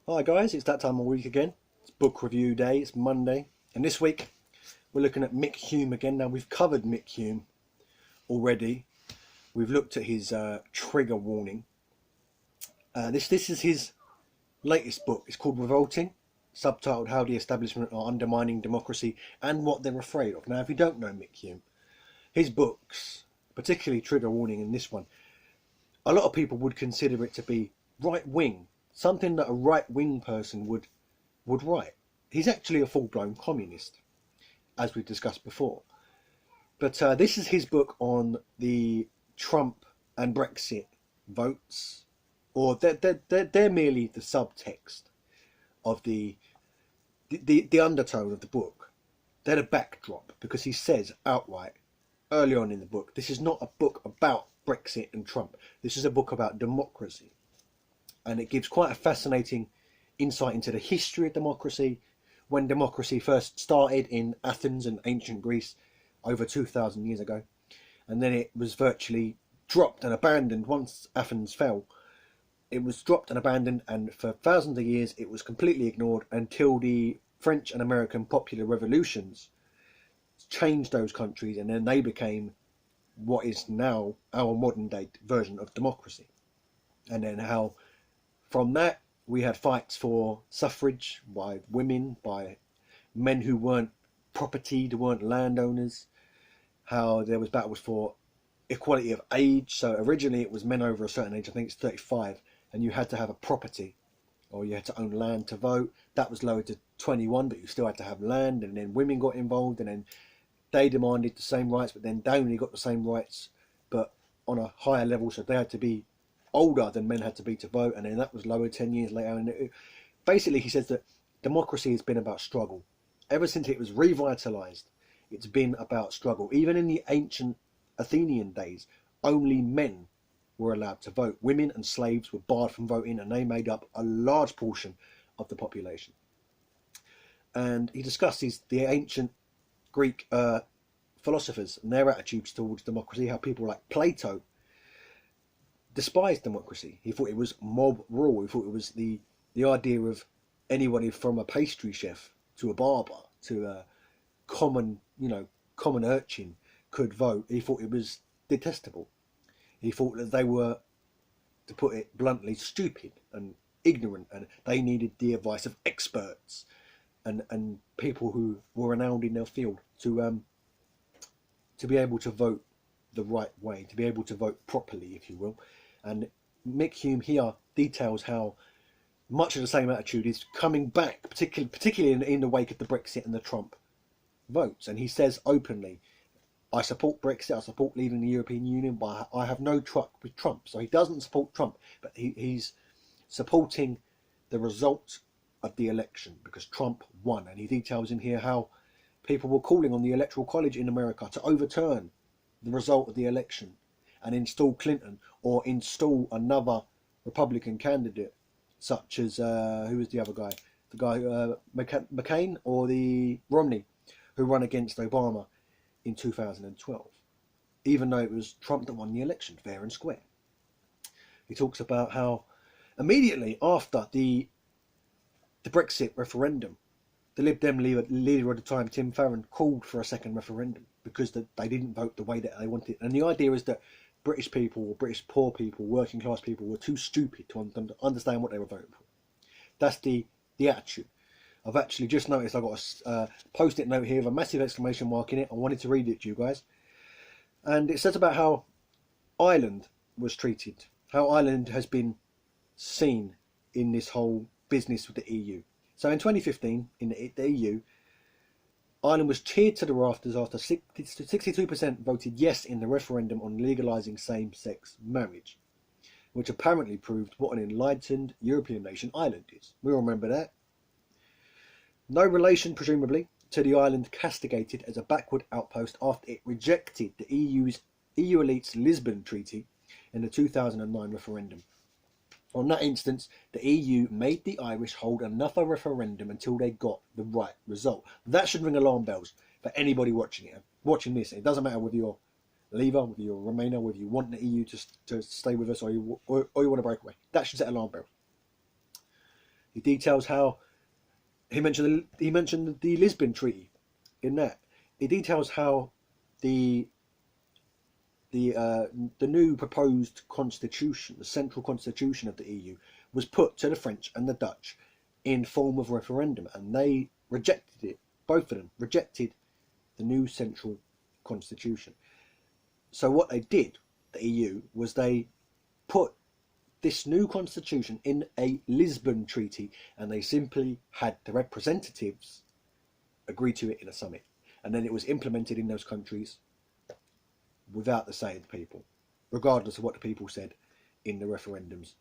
Hi guys, it's that time of week again. It's book review day, it's Monday, and this week we're looking at Mick Hume again. Now we've covered Mick Hume already. We've looked at his trigger warning. This is his latest book. It's called Revolting, subtitled How the Establishment Are Undermining Democracy and What They're Afraid of. Now if you don't know Mick Hume, his books, particularly Trigger Warning and this one, a lot of people would consider it to be right-wing, something that a right-wing person would write. He's actually a full-blown communist, as we've discussed before. But this is his book on the Trump and Brexit votes, or they're merely the subtext of the undertone of the book. They're the backdrop, because he says outright early on in the book, this is not a book about Brexit and Trump. This is a book about democracy. And it gives quite a fascinating insight into the history of democracy, when democracy first started in Athens and ancient Greece over 2,000 years ago. And then it was virtually dropped and abandoned once Athens fell. It was dropped and abandoned, and for thousands of years it was completely ignored until the French and American popular revolutions changed those countries, and then they became what is now our modern day version of democracy. And then how from that we had fights for suffrage by women, by men who weren't property, who weren't landowners, how there was battles for equality of age. So originally it was men over a certain age, I think it's 35, and you had to have a property, or you had to own land to vote. That was lowered to 21, but you still had to have land. And then women got involved, and then they demanded the same rights, but then they only got the same rights, but on a higher level, so they had to be older than men had to be to vote, and then that was lowered 10 years later. And basically he says that democracy has been about struggle. Ever since it was revitalized, it's been about struggle. Even in the ancient Athenian days, only men were allowed to vote. Women and slaves were barred from voting, and they made up a large portion of the population. And he discusses the ancient Greek philosophers and their attitudes towards democracy, how people like Plato despised democracy. He thought it was mob rule. He thought it was the idea of anybody from a pastry chef to a barber to a common urchin could vote. He thought it was detestable. He thought that they were, to put it bluntly, stupid and ignorant, and they needed the advice of experts and people who were renowned in their field to be able to vote the right way, to be able to vote properly, if you will. And Mick Hume here details how much of the same attitude is coming back, particularly in the wake of the Brexit and the Trump votes. And he says openly, I support Brexit, I support leaving the European Union, but I have no truck with Trump. So he doesn't support Trump, but he's supporting the result of the election, because Trump won. And he details in here how people were calling on the Electoral College in America to overturn the result of the election and install Clinton, or install another Republican candidate, such as who was the other guy? The guy McCain, or the Romney, who ran against Obama in 2012, even though it was Trump that won the election fair and square. He talks about how immediately after the Brexit referendum, the Lib Dem leader at the time, Tim Farron, called for a second referendum because they didn't vote the way that they wanted. And the idea is that British people, or British poor people, working class people, were too stupid to understand what they were voting for. That's the attitude. I've actually just noticed I've got a post-it note here with a massive exclamation mark in it. I wanted to read it to you guys. And it says about how Ireland was treated, how Ireland has been seen in this whole business with the EU. So in 2015, in the EU, Ireland was cheered to the rafters after 62% voted yes in the referendum on legalising same-sex marriage, which apparently proved what an enlightened European nation Ireland is. We all remember that. No relation, presumably, to the island castigated as a backward outpost after it rejected the EU elite's Lisbon Treaty in the 2009 referendum. On that instance, the EU made the Irish hold another referendum until they got the right result. That should ring alarm bells for anybody watching this. It doesn't matter whether you're Leave, whether you're a Remainer, whether you want the EU to stay with us, or you want to break away. That should set alarm bells. He details how he mentioned the Lisbon Treaty. In that, he details how the the new proposed constitution, the central constitution of the EU, was put to the French and the Dutch in form of referendum, and they rejected it. Both of them rejected the new central constitution. So what they did, the EU, was they put this new constitution in a Lisbon Treaty, and they simply had the representatives agree to it in a summit, and then it was implemented in those countries without the say of the people, regardless of what the people said in the referendums,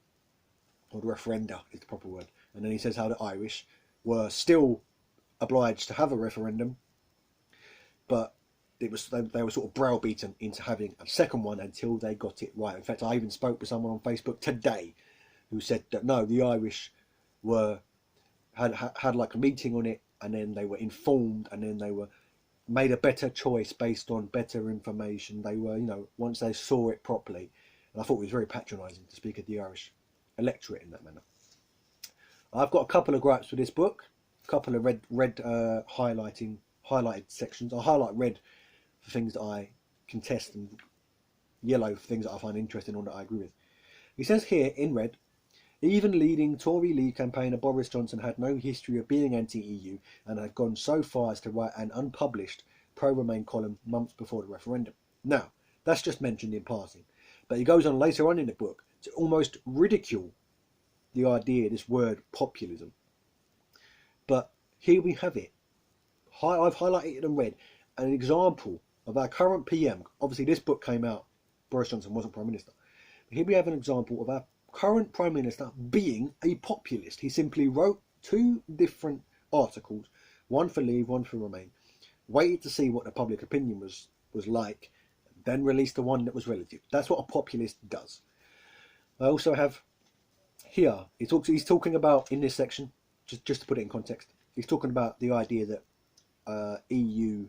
or the referenda is the proper word. And then he says how the Irish were still obliged to have a referendum, but they were sort of browbeaten into having a second one until they got it right. In fact, I even spoke with someone on Facebook today who said that no, the Irish had like a meeting on it, and then they were informed, and then they were made a better choice based on better information. They were, once they saw it properly. And I thought it was very patronising to speak of the Irish electorate in that manner. I've got a couple of gripes with this book, a couple of red highlighted sections. I highlight red for things that I contest, and yellow for things that I find interesting or that I agree with. He says here in red, even leading Tory lead campaigner Boris Johnson had no history of being anti-EU and had gone so far as to write an unpublished pro-Remain column months before the referendum. Now, that's just mentioned in passing, but he goes on later on in the book to almost ridicule the idea, this word populism. But here we have it. I've highlighted it in red, an example of our current PM. Obviously, this book came out, Boris Johnson wasn't Prime Minister. But here we have an example of our current Prime Minister being a populist. He simply wrote 2 different articles, one for Leave, one for Remain, waited to see what the public opinion was like, then released the one that was relative. That's what a populist does. I also have here, he's talking about, in this section, just to put it in context, he's talking about the idea that EU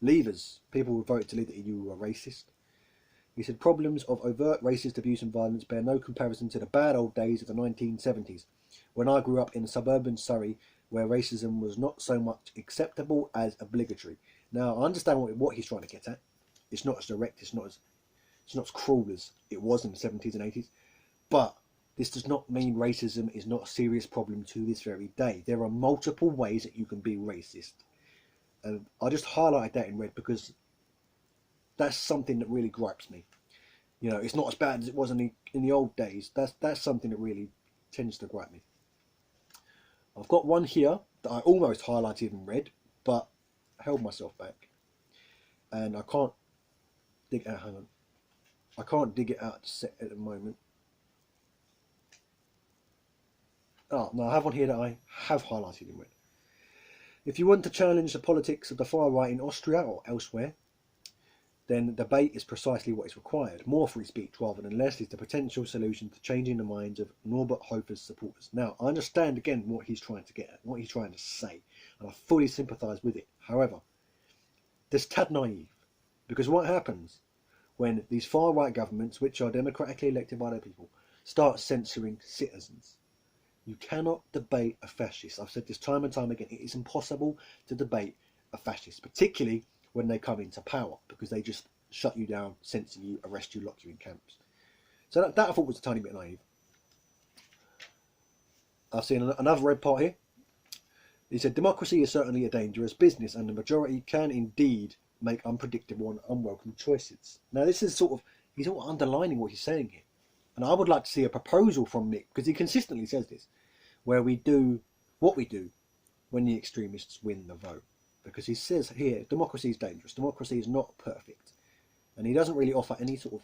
leaders, people who voted to leave the EU, were racist. He said problems of overt racist abuse and violence bear no comparison to the bad old days of the 1970s, when I grew up in suburban Surrey, where racism was not so much acceptable as obligatory. Now, I understand what he's trying to get at. It's not as direct, it's not as cruel as it was in the 70s and 80s, but this does not mean racism is not a serious problem to this very day. There are multiple ways that you can be racist. And I just highlighted that in red because that's something that really gripes me. It's not as bad as it was in the old days. That's something that really tends to gripe me. I've got one here that I almost highlighted in red, but held myself back. And I can't dig it out. Hang on. I can't dig it out at the moment. Oh, no, I have one here that I have highlighted in red. If you want to challenge the politics of the far right in Austria or elsewhere, then debate is precisely what is required. More free speech rather than less is the potential solution to changing the minds of Norbert Hofer's supporters. Now, I understand again what he's trying to get at, what he's trying to say, and I fully sympathise with it. However, this tad naive, because what happens when these far right governments, which are democratically elected by the people, start censoring citizens? You cannot debate a fascist. I've said this time and time again. It is impossible to debate a fascist, particularly when they come into power, because they just shut you down, censor you, arrest you, lock you in camps. So that I thought was a tiny bit naive. I've seen another red part here. He said, democracy is certainly a dangerous business, and the majority can indeed make unpredictable and unwelcome choices. Now, this is he's sort of underlining what he's saying here. And I would like to see a proposal from Mick, because he consistently says this, where we do what we do when the extremists win the vote. Because he says here, democracy is dangerous. Democracy is not perfect. And he doesn't really offer any sort of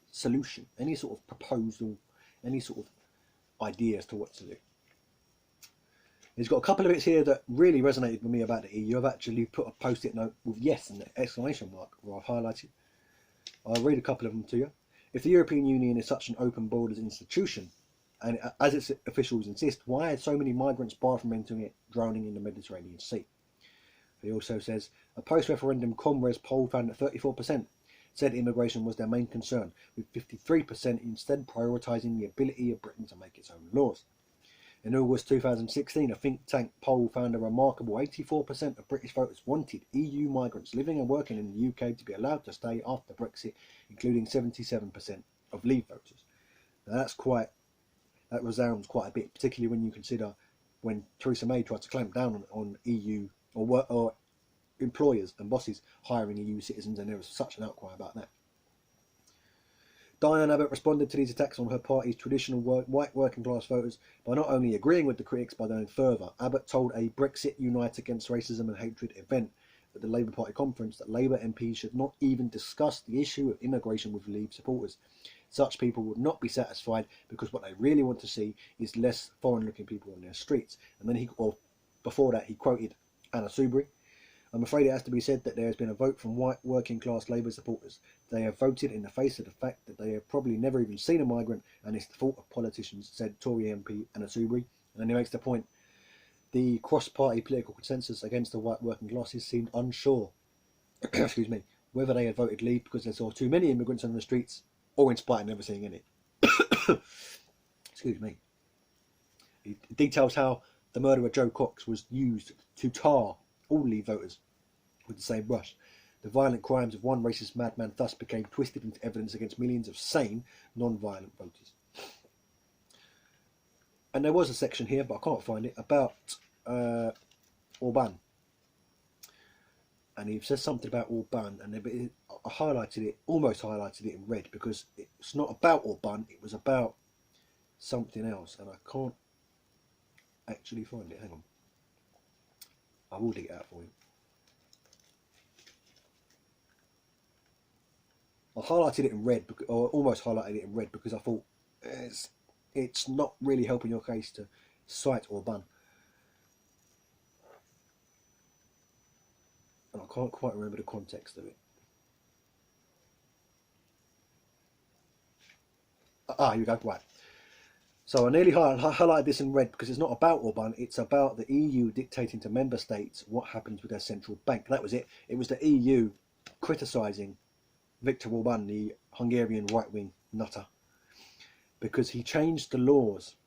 solution, any sort of proposal, any sort of idea as to what to do. He's got a couple of bits here that really resonated with me about the EU. I've actually put a post-it note with yes and the exclamation mark where I've highlighted. I'll read a couple of them to you. If the European Union is such an open borders institution, and as its officials insist, why are so many migrants barred from entering it, drowning in the Mediterranean Sea? He also says, a post-referendum Comres poll found that 34% said immigration was their main concern, with 53% instead prioritising the ability of Britain to make its own laws. In August 2016, a think tank poll found a remarkable 84% of British voters wanted EU migrants living and working in the UK to be allowed to stay after Brexit, including 77% of Leave voters. Now that resounds quite a bit, particularly when you consider when Theresa May tried to clamp down on EU or employers and bosses hiring EU citizens, and there was such an outcry about that. Diane Abbott responded to these attacks on her party's traditional white working class voters by not only agreeing with the critics but going further. Abbott told a Brexit Unite Against Racism and Hatred event at the Labour Party conference that Labour MPs should not even discuss the issue of immigration with Leave supporters. Such people would not be satisfied because what they really want to see is less foreign-looking people on their streets. And then before that, he quoted Anna Soubry. I'm afraid it has to be said that there has been a vote from white working class Labour supporters. They have voted in the face of the fact that they have probably never even seen a migrant, and it's the fault of politicians, said Tory MP Anna Soubry. And then he makes the point, the cross-party political consensus against the white working classes seemed unsure excuse me, whether they had voted Leave because they saw too many immigrants on the streets or in spite of never seeing any. Excuse me. He details how the murder of Joe Cox was used to tar all Leave voters with the same brush. The violent crimes of one racist madman thus became twisted into evidence against millions of sane, non-violent voters. And there was a section here, but I can't find it, about Orban. And he says something about Orban, and I highlighted it, almost highlighted it in red, because it's not about Orban, it was about something else, and I can't actually find it. Hang on. I will dig it out for you. I highlighted it in red, or almost highlighted it in red, because I thought it's not really helping your case to cite Orban. And I can't quite remember the context of it. Here we go, right. So I nearly highlighted this in red because it's not about Orban, it's about the EU dictating to member states what happens with their central bank. That was it. It was the EU criticising Viktor Orban, the Hungarian right-wing nutter, because he changed the laws,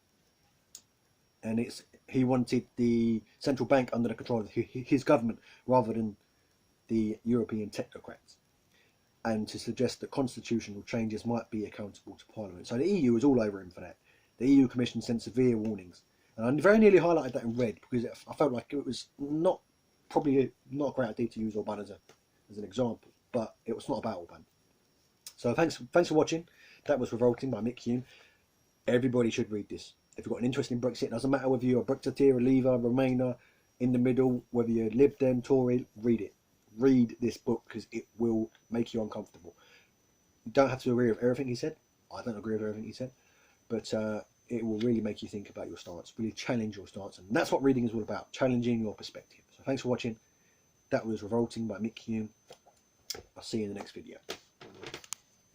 and he wanted the central bank under the control of his government rather than the European technocrats, and to suggest that constitutional changes might be accountable to Parliament. So the EU was all over him for that. The EU Commission sent severe warnings, and I very nearly highlighted that in red because I felt like it was probably not a great idea to use Orban as an example, but it was not about Orban. So thanks for watching. That was Revolting by Mick Hume. Everybody should read this. If you've got an interest in Brexit, it doesn't matter whether you're a Brexiteer, a Leaver, a Remainer, in the middle, whether you're Lib Dem, Tory, read it. Read this book because it will make you uncomfortable. You don't have to agree with everything he said. I don't agree with everything he said. But it will really make you think about your stance, really challenge your stance. And that's what reading is all about, challenging your perspective. So thanks for watching. That was Revolting by Mick Hume. I'll see you in the next video.